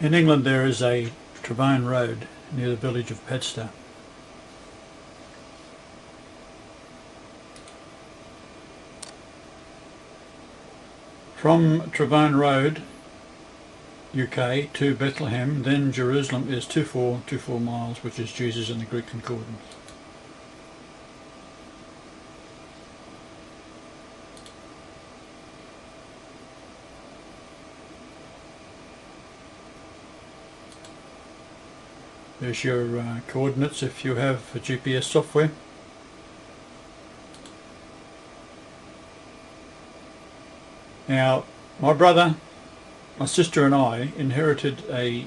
In England there is a Trevone road near the village of Padstow. From Trevone Road, UK, to Bethlehem, then Jerusalem, is 2424 miles, which is Jesus in the Greek Concordance. There's your coordinates if you have GPS software. Now, my brother, my sister and I inherited a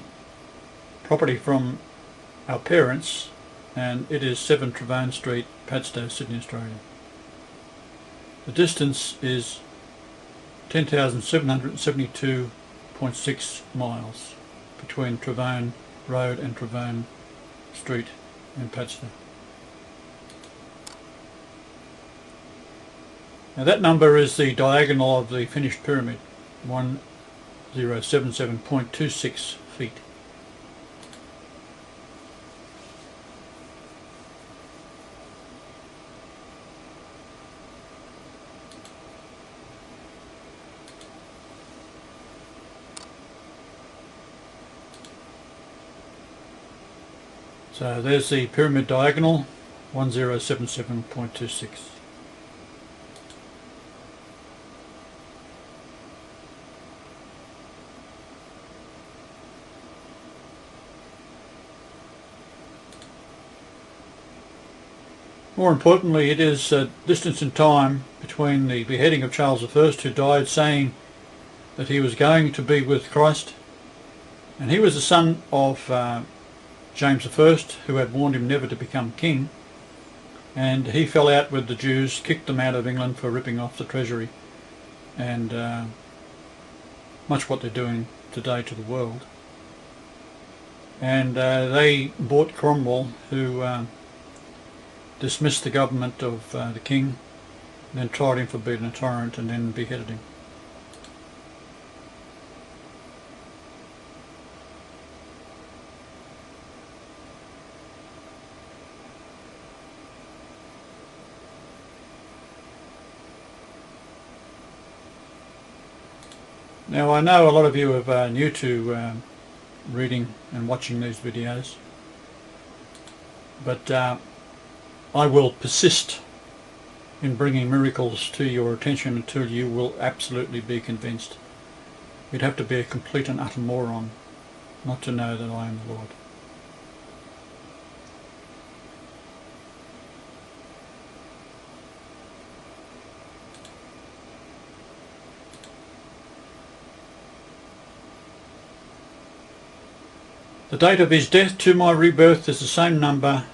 property from our parents, and it is 7 Trevone Street, Padstow, Sydney, Australia. The distance is 10,772.6 miles between Trevone Road and Trevone Street in Padstow. Now that number is the diagonal of the finished pyramid, 1077.26 feet. So there's the pyramid diagonal, 1077.26. More importantly, it is a distance in time between the beheading of Charles I, who died saying that he was going to be with Christ, and he was the son of James I, who had warned him never to become king, and he fell out with the Jews, kicked them out of England for ripping off the treasury, and much what they're doing today to the world. And they bought Cromwell, who dismissed the government of the king, then tried him for being a tyrant, and then beheaded him. Now, I know a lot of you are new to reading and watching these videos, but I will persist in bringing miracles to your attention until you will absolutely be convinced. You'd have to be a complete and utter moron not to know that I am the Lord. The date of his death to my rebirth is the same number,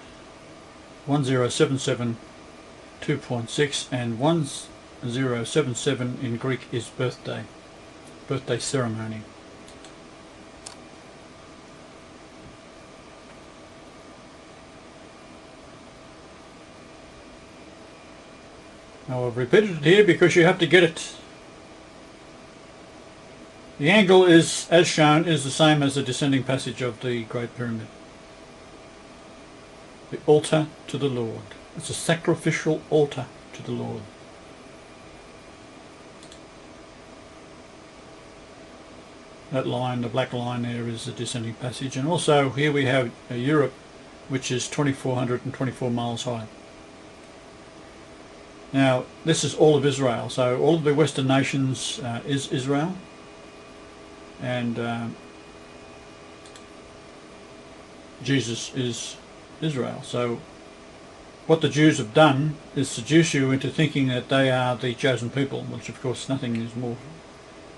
1077 2.6, and 1077 in Greek is birthday ceremony. Now I've repeated it here because you have to get it. The angle is, as shown, is the same as the descending passage of the Great Pyramid. The altar to the Lord. It's a sacrificial altar to the Lord. That line, the black line there, is the descending passage. And also here we have Europe, which is 2,424 miles high. Now this is all of Israel, so all of the Western nations is Israel. And Jesus is Israel. So what the Jews have done is seduce you into thinking that they are the chosen people, which of course nothing is more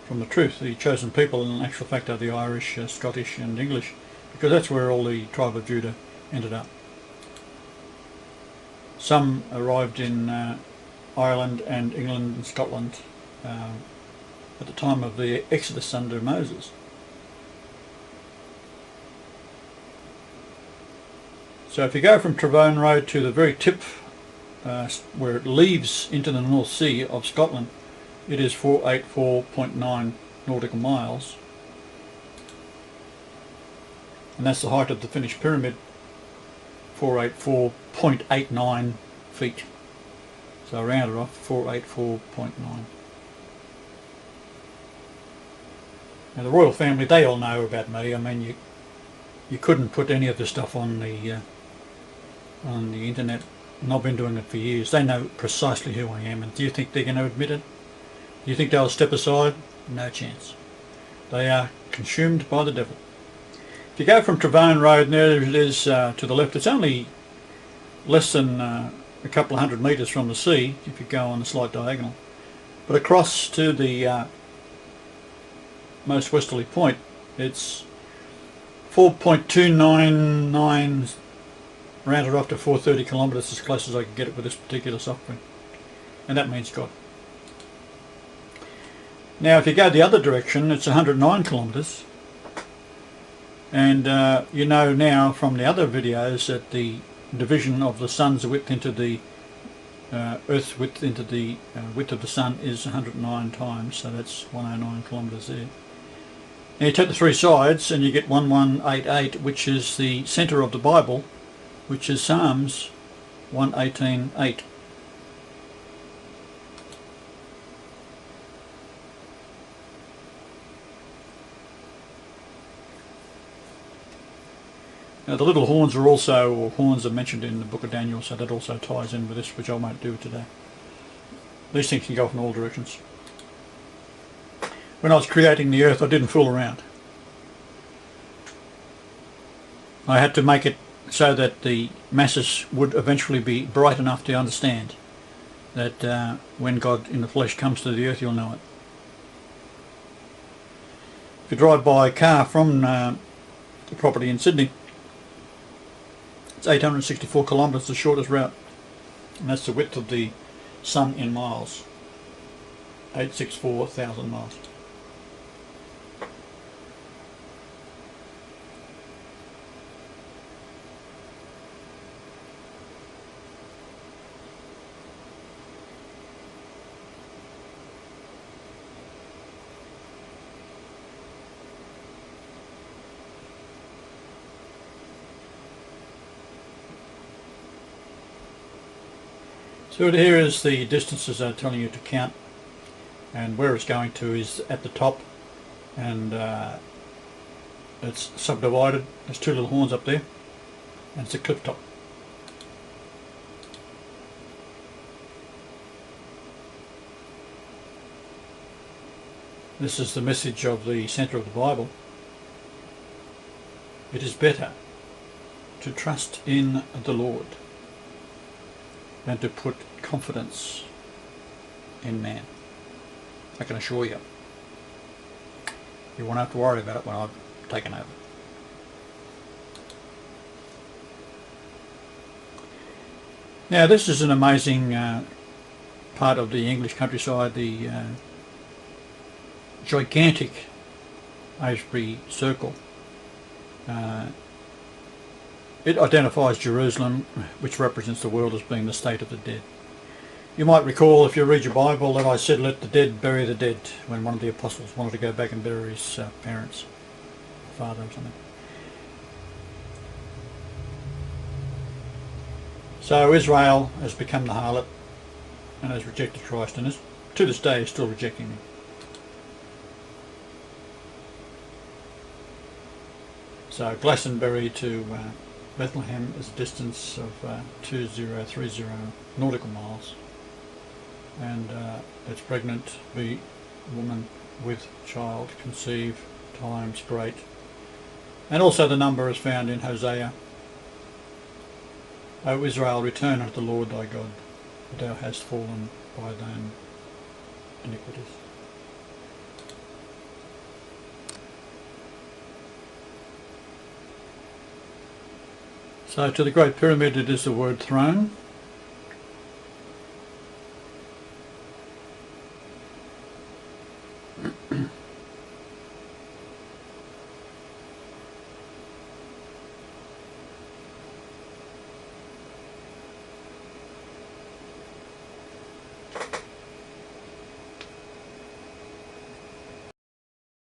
from the truth. The chosen people in actual fact are the Irish, Scottish and English, because that's where all the tribe of Judah ended up. Some arrived in Ireland and England and Scotland at the time of the Exodus under Moses. So if you go from Trevone Road to the very tip where it leaves into the North Sea of Scotland, it is 484.9 nautical miles. and that's the height of the finished pyramid, 484.89 feet. So I rounded off 484.9. Now the royal family, they all know about me. I mean, you couldn't put any of this stuff on the internet, and I've been doing it for years. They know precisely who I am, and do you think they're going to admit it? Do you think they'll step aside? No chance. They are consumed by the devil. If you go from Trevone Road, and there it is to the left, it's only less than a couple of 100 metres from the sea if you go on a slight diagonal. But across to the most westerly point, it's 4.299 rounded off to 430 kilometres, as close as I can get it with this particular software, and that means God. Now if you go the other direction, it's 109 kilometres, and you know now from the other videos that the division of the sun's width into the Earth's width into the width of the sun is 109 times, so that's 109 kilometres there. Now you take the three sides and you get 1188, which is the centre of the Bible, which is Psalms 118:8. Now the little horns are also, or horns are mentioned in the book of Daniel, so that also ties in with this, which I won't do today. These things can go off in all directions. When I was creating the earth, I didn't fool around. I had to make it so that the masses would eventually be bright enough to understand that when God in the flesh comes to the earth, you'll know it. If you drive by a car from the property in Sydney, it's 864 kilometres, the shortest route, and that's the width of the sun in miles, 864,000 miles. So here is the distances they're telling you to count, and where it's going to is at the top, and it's subdivided. There's two little horns up there, and it's a cliff top. This is the message of the centre of the Bible. It is better to trust in the Lord than to put confidence in man. I can assure you. You won't have to worry about it when I've taken over. Now this is an amazing part of the English countryside, the gigantic Avebury Circle. It identifies Jerusalem, which represents the world, as being the state of the dead. You might recall, if you read your Bible, that I said, let the dead bury the dead, when one of the apostles wanted to go back and bury his parents, father or something. So Israel has become the harlot and has rejected Christ, and is, to this day is still rejecting him. So Glastonbury to Bethlehem is a distance of 2030 nautical miles, and it's pregnant, be woman with child, conceive, times great, and also the number is found in Hosea. O Israel, return unto the Lord thy God, for thou hast fallen by thine iniquities. So to the Great Pyramid it is the word throne.